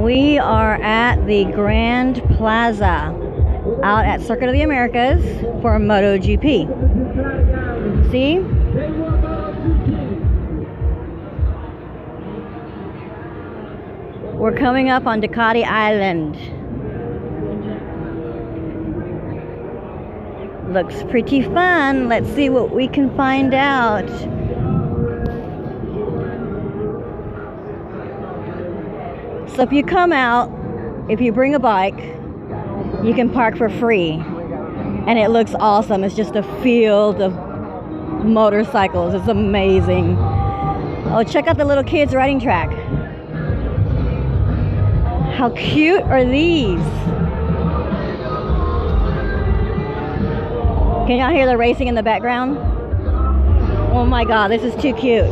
We are at the Grand Plaza out at Circuit of the Americas for MotoGP. See? We're coming up on Ducati Island. Looks pretty fun. Let's see what we can find out. So if you come out, if you bring a bike, you can park for free. And it looks awesome. It's just a field of motorcycles. It's amazing. Oh, check out the little kids riding track. How cute are these? Can y'all hear the racing in the background? Oh my God, this is too cute.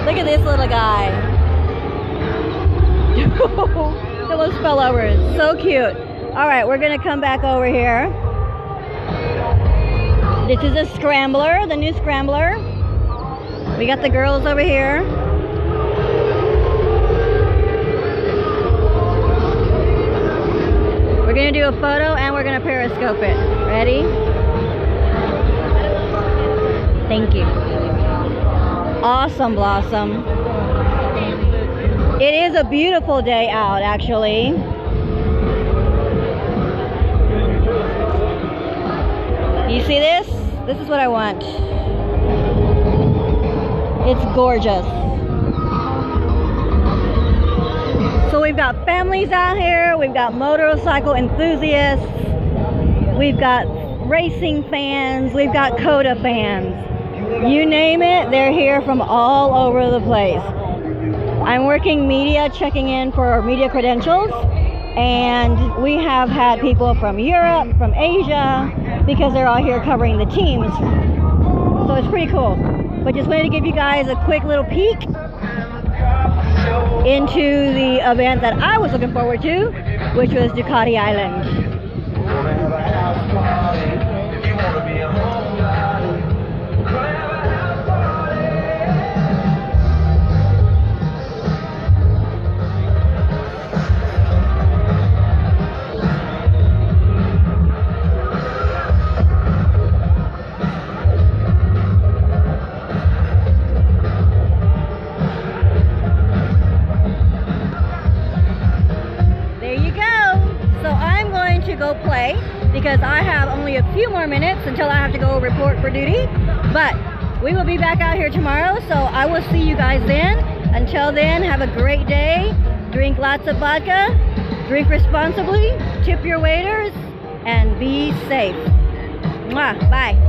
Look at this little guy. It almost fell over. It's so cute. All right, we're gonna come back over here. This is a Scrambler, the new Scrambler. We got the girls over here. We're gonna do a photo and we're gonna periscope it. Ready? Thank you. Awesome, Blossom. It is a beautiful day out, actually. You see this? This is what I want. It's gorgeous. So we've got families out here, we've got motorcycle enthusiasts, we've got racing fans, we've got COTA fans. You name it, they're here from all over the place. I'm working media, checking in for our media credentials, and we have had people from Europe, from Asia, because they're all here covering the teams. So it's pretty cool. But just wanted to give you guys a quick little peek into the event that I was looking forward to, which was Ducati Island. Go play because I have only a few more minutes until I have to go report for duty, but we will be back out here tomorrow, so I will see you guys then. Until then, have a great day, drink lots of vodka, drink responsibly, tip your waiters, and be safe. Mwah, bye.